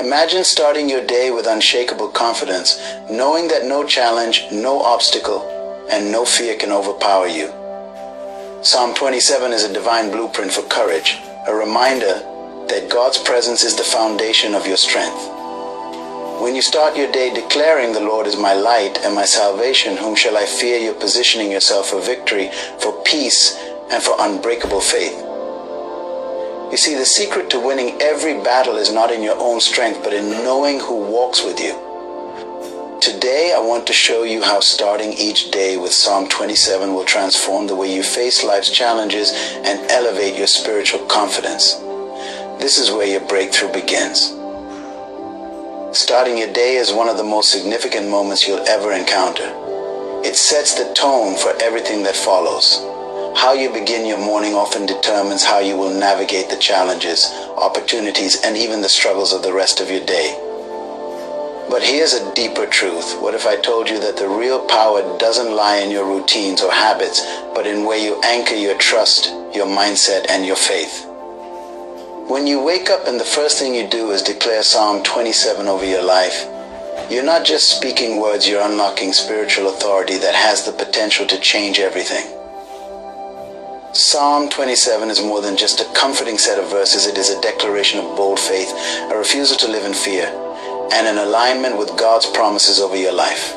Imagine starting your day with unshakable confidence, knowing that no challenge, no obstacle, and no fear can overpower you. Psalm 27 is a divine blueprint for courage, a reminder that God's presence is the foundation of your strength. When you start your day declaring, "The Lord is my light and my salvation, whom shall I fear?" you're positioning yourself for victory, for peace, and for unbreakable faith. You see, the secret to winning every battle is not in your own strength, but in knowing who walks with you. Today, I want to show you how starting each day with Psalm 27 will transform the way you face life's challenges and elevate your spiritual confidence. This is where your breakthrough begins. Starting your day is one of the most significant moments you'll ever encounter. It sets the tone for everything that follows. How you begin your morning often determines how you will navigate the challenges, opportunities, and even the struggles of the rest of your day. But here's a deeper truth. What if I told you that the real power doesn't lie in your routines or habits, but in where you anchor your trust, your mindset, and your faith? When you wake up and the first thing you do is declare Psalm 27 over your life, you're not just speaking words, you're unlocking spiritual authority that has the potential to change everything. Psalm 27 is more than just a comforting set of verses. It is a declaration of bold faith, a refusal to live in fear, and an alignment with God's promises over your life.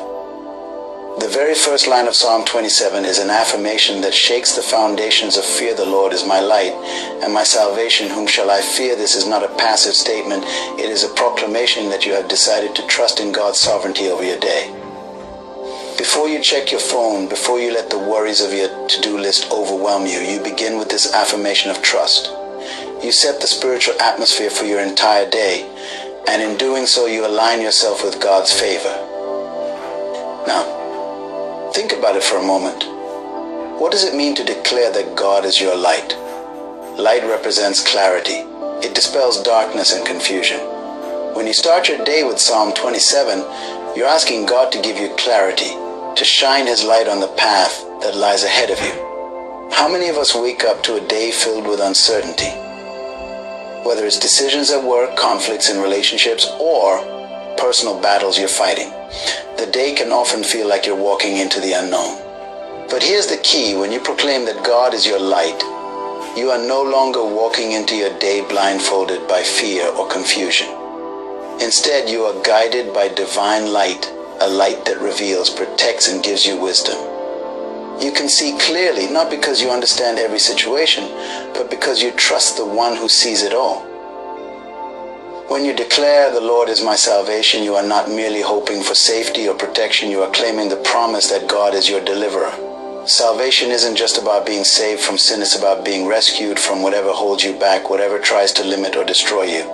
The very first line of Psalm 27 is an affirmation that shakes the foundations of fear. "The Lord is my light and my salvation, whom shall I fear?" This is not a passive statement. It is a proclamation that you have decided to trust in God's sovereignty over your day. Before you check your phone, before you let the worries of your to-do list overwhelm you, you begin with this affirmation of trust. You set the spiritual atmosphere for your entire day, and in doing so, you align yourself with God's favor. Now, think about it for a moment. What does it mean to declare that God is your light? Light represents clarity. It dispels darkness and confusion. When you start your day with Psalm 27, you're asking God to give you clarity, to shine His light on the path that lies ahead of you. How many of us wake up to a day filled with uncertainty? Whether it's decisions at work, conflicts in relationships, or personal battles you're fighting, the day can often feel like you're walking into the unknown. But here's the key: when you proclaim that God is your light, you are no longer walking into your day blindfolded by fear or confusion. Instead, you are guided by divine light, a light that reveals, protects, and gives you wisdom. You can see clearly, not because you understand every situation, but because you trust the one who sees it all. When you declare, "The Lord is my salvation," you are not merely hoping for safety or protection, you are claiming the promise that God is your deliverer. Salvation isn't just about being saved from sin, it's about being rescued from whatever holds you back, whatever tries to limit or destroy you.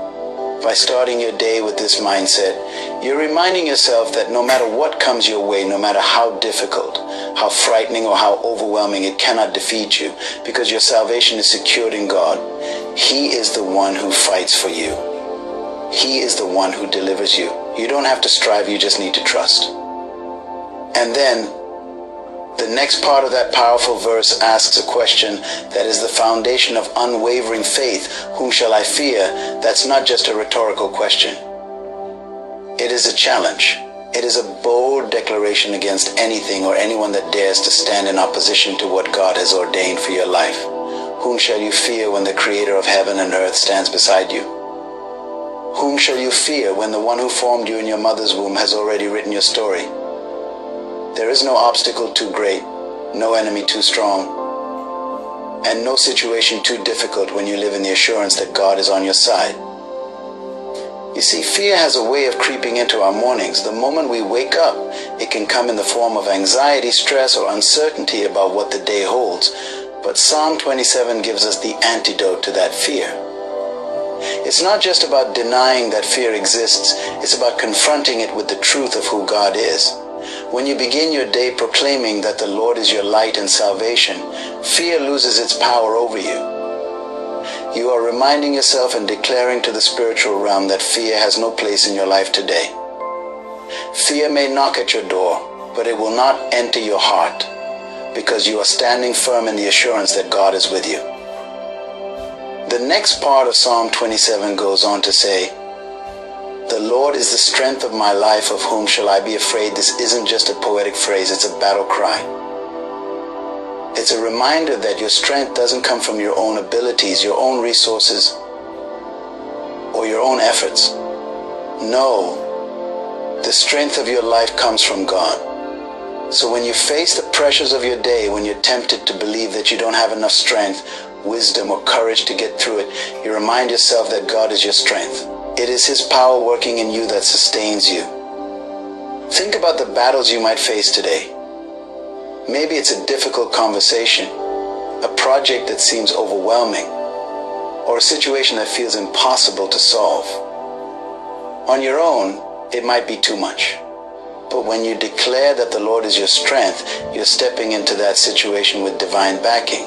By starting your day with this mindset, you're reminding yourself that no matter what comes your way, no matter how difficult, how frightening, or how overwhelming, it cannot defeat you, because your salvation is secured in God. He is the one who fights for you. He is the one who delivers you. You don't have to strive, you just need to trust. And then, the next part of that powerful verse asks a question that is the foundation of unwavering faith. Whom shall I fear? That's not just a rhetorical question. It is a challenge. It is a bold declaration against anything or anyone that dares to stand in opposition to what God has ordained for your life. Whom shall you fear when the Creator of heaven and earth stands beside you? Whom shall you fear when the one who formed you in your mother's womb has already written your story? There is no obstacle too great, no enemy too strong, and no situation too difficult when you live in the assurance that God is on your side. You see, fear has a way of creeping into our mornings. The moment we wake up, it can come in the form of anxiety, stress, or uncertainty about what the day holds. But Psalm 27 gives us the antidote to that fear. It's not just about denying that fear exists, it's about confronting it with the truth of who God is. When you begin your day proclaiming that the Lord is your light and salvation, fear loses its power over you. You are reminding yourself and declaring to the spiritual realm that fear has no place in your life today. Fear may knock at your door, but it will not enter your heart, because you are standing firm in the assurance that God is with you. The next part of Psalm 27 goes on to say, The Lord is the strength of my life, of whom shall I be afraid? This isn't just a poetic phrase, it's a battle cry. It's a reminder that your strength doesn't come from your own abilities, your own resources, or your own efforts. No, the strength of your life comes from God. So when you face the pressures of your day, when you're tempted to believe that you don't have enough strength, wisdom, or courage to get through it, you remind yourself that God is your strength. It is His power working in you that sustains you. Think about the battles you might face today. Maybe it's a difficult conversation, a project that seems overwhelming, or a situation that feels impossible to solve. On your own, it might be too much. But when you declare that the Lord is your strength, you're stepping into that situation with divine backing.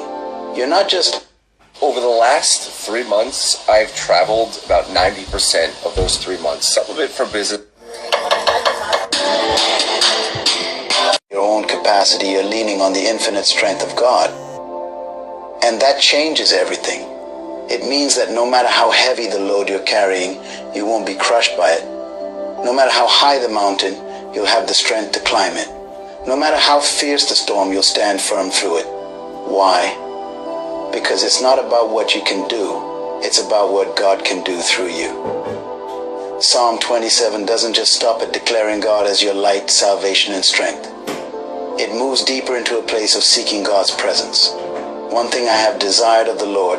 You're not just... Over the last 3 months, I've traveled about 90% of those 3 months. Some of it for business. Your own capacity, you're leaning on the infinite strength of God. And that changes everything. It means that no matter how heavy the load you're carrying, you won't be crushed by it. No matter how high the mountain, you'll have the strength to climb it. No matter how fierce the storm, you'll stand firm through it. Why? Because it's not about what you can do, it's about what God can do through you. Psalm 27 doesn't just stop at declaring God as your light, salvation, and strength. It moves deeper into a place of seeking God's presence. One thing I have desired of the Lord,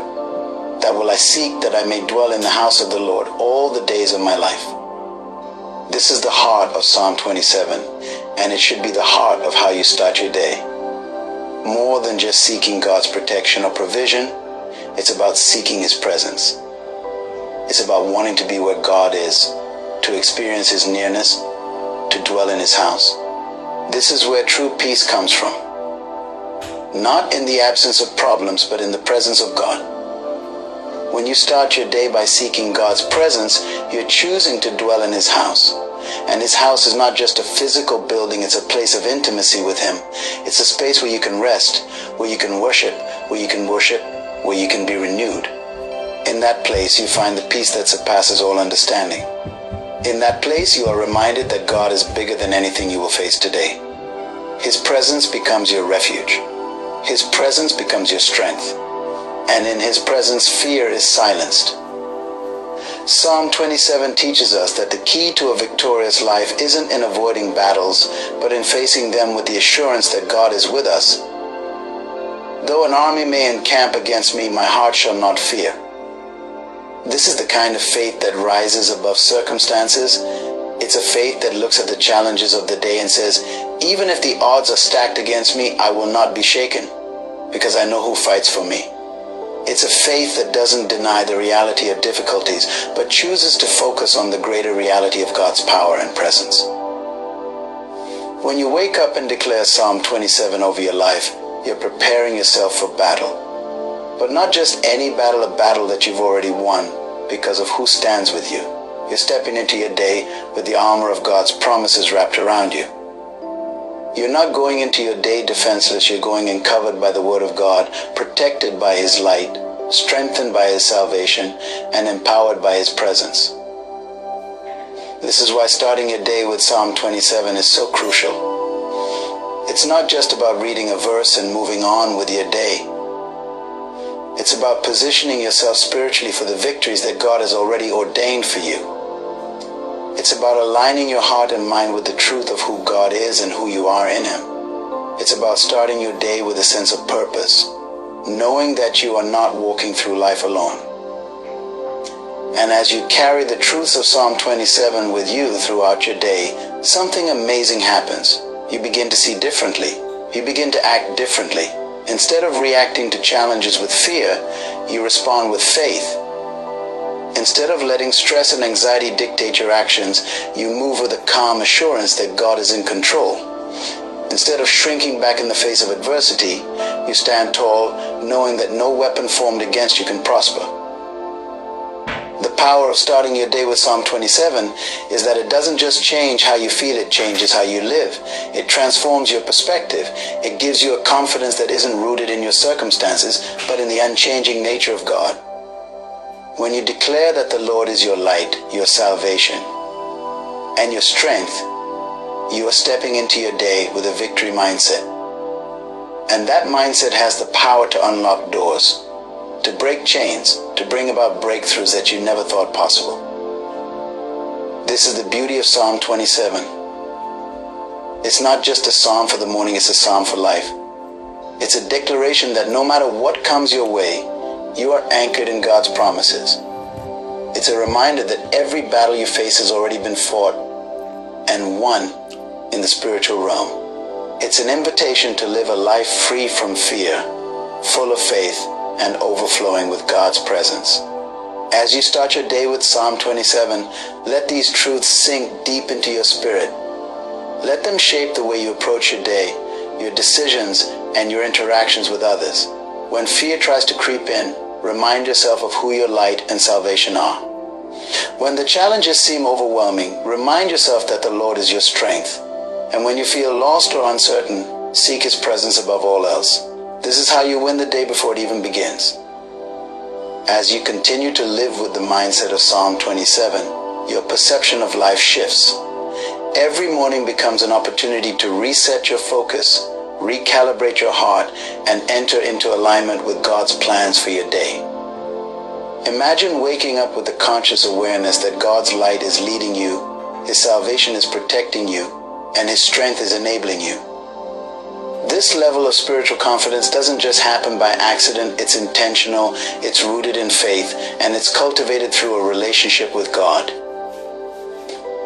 that will I seek, that I may dwell in the house of the Lord all the days of my life. This is the heart of Psalm 27, and it should be the heart of how you start your day. More than just seeking God's protection or provision, it's about seeking His presence. It's about wanting to be where God is, to experience His nearness, to dwell in His house. This is where true peace comes from. Not in the absence of problems, but in the presence of God. When you start your day by seeking God's presence, you're choosing to dwell in His house. And His house is not just a physical building, it's a place of intimacy with Him. It's a space where you can rest, where you can worship, where you can be renewed. In that place, you find the peace that surpasses all understanding. In that place, you are reminded that God is bigger than anything you will face today. His presence becomes your refuge. His presence becomes your strength. And in His presence, fear is silenced. Psalm 27 teaches us that the key to a victorious life isn't in avoiding battles, but in facing them with the assurance that God is with us. Though an army may encamp against me, my heart shall not fear. This is the kind of faith that rises above circumstances. It's a faith that looks at the challenges of the day and says, even if the odds are stacked against me, I will not be shaken, because I know who fights for me. It's a faith that doesn't deny the reality of difficulties, but chooses to focus on the greater reality of God's power and presence. When you wake up and declare Psalm 27 over your life, you're preparing yourself for battle. But not just any battle, a battle that you've already won because of who stands with you. You're stepping into your day with the armor of God's promises wrapped around you. You're not going into your day defenseless, you're going in covered by the Word of God, protected by His light, strengthened by His salvation, and empowered by His presence. This is why starting your day with Psalm 27 is so crucial. It's not just about reading a verse and moving on with your day. It's about positioning yourself spiritually for the victories that God has already ordained for you. It's about aligning your heart and mind with the truth of who God is and who you are in Him. It's about starting your day with a sense of purpose, knowing that you are not walking through life alone. And as you carry the truths of Psalm 27 with you throughout your day, something amazing happens. You begin to see differently. You begin to act differently. Instead of reacting to challenges with fear, you respond with faith. Instead of letting stress and anxiety dictate your actions, you move with a calm assurance that God is in control. Instead of shrinking back in the face of adversity, you stand tall, knowing that no weapon formed against you can prosper. The power of starting your day with Psalm 27 is that it doesn't just change how you feel, it changes how you live. It transforms your perspective. It gives you a confidence that isn't rooted in your circumstances, but in the unchanging nature of God. When you declare that the Lord is your light, your salvation, and your strength, you are stepping into your day with a victory mindset. And that mindset has the power to unlock doors, to break chains, to bring about breakthroughs that you never thought possible. This is the beauty of Psalm 27. It's not just a psalm for the morning, it's a psalm for life. It's a declaration that no matter what comes your way, you are anchored in God's promises. It's a reminder that every battle you face has already been fought and won in the spiritual realm. It's an invitation to live a life free from fear, full of faith, and overflowing with God's presence. As you start your day with Psalm 27, let these truths sink deep into your spirit. Let them shape the way you approach your day, your decisions, and your interactions with others. When fear tries to creep in, remind yourself of who your light and salvation are. When the challenges seem overwhelming, remind yourself that the Lord is your strength. And when you feel lost or uncertain, seek His presence above all else. This is how you win the day before it even begins. As you continue to live with the mindset of Psalm 27, your perception of life shifts. Every morning becomes an opportunity to reset your focus, recalibrate your heart, and enter into alignment with God's plans for your day. Imagine waking up with the conscious awareness that God's light is leading you, His salvation is protecting you, and His strength is enabling you. This level of spiritual confidence doesn't just happen by accident, it's intentional, it's rooted in faith, and it's cultivated through a relationship with God.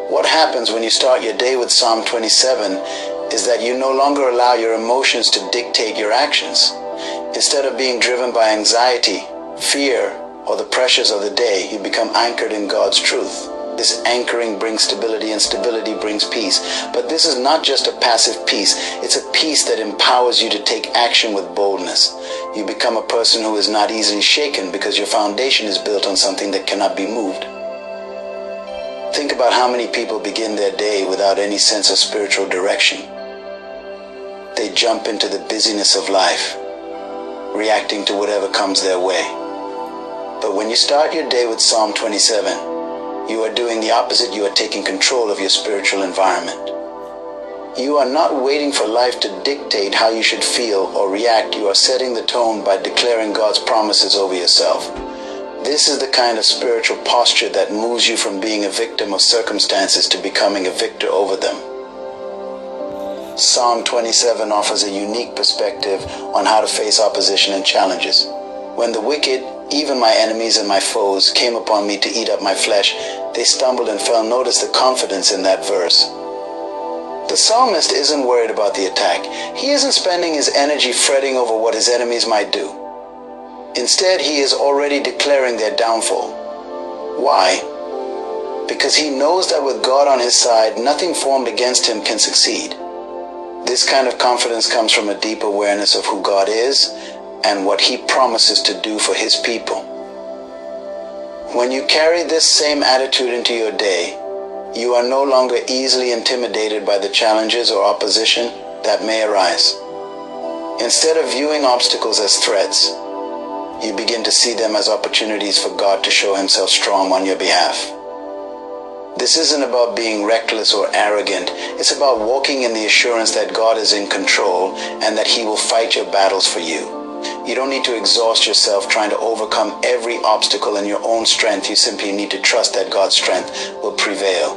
What happens when you start your day with Psalm 27 is that you no longer allow your emotions to dictate your actions. Instead of being driven by anxiety, fear, or the pressures of the day, you become anchored in God's truth. This anchoring brings stability, and stability brings peace. But this is not just a passive peace. It's a peace that empowers you to take action with boldness. You become a person who is not easily shaken because your foundation is built on something that cannot be moved. Think about how many people begin their day without any sense of spiritual direction. They jump into the busyness of life, reacting to whatever comes their way. But when you start your day with Psalm 27, you are doing the opposite. You are taking control of your spiritual environment. You are not waiting for life to dictate how you should feel or react. You are setting the tone by declaring God's promises over yourself. This is the kind of spiritual posture that moves you from being a victim of circumstances to becoming a victor over them. Psalm 27 offers a unique perspective on how to face opposition and challenges. When the wicked, even my enemies and my foes, came upon me to eat up my flesh, they stumbled and fell. Notice the confidence in that verse. The psalmist isn't worried about the attack. He isn't spending his energy fretting over what his enemies might do. Instead, he is already declaring their downfall. Why? Because he knows that with God on his side, nothing formed against him can succeed. This kind of confidence comes from a deep awareness of who God is and what He promises to do for His people. When you carry this same attitude into your day, you are no longer easily intimidated by the challenges or opposition that may arise. Instead of viewing obstacles as threats, you begin to see them as opportunities for God to show Himself strong on your behalf. This isn't about being reckless or arrogant. It's about walking in the assurance that God is in control and that He will fight your battles for you. You don't need to exhaust yourself trying to overcome every obstacle in your own strength. You simply need to trust that God's strength will prevail.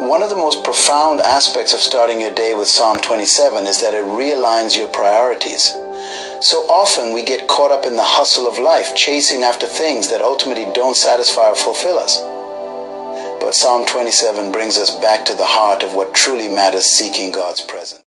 One of the most profound aspects of starting your day with Psalm 27 is that it realigns your priorities. So often we get caught up in the hustle of life, chasing after things that ultimately don't satisfy or fulfill us. But Psalm 27 brings us back to the heart of what truly matters, seeking God's presence.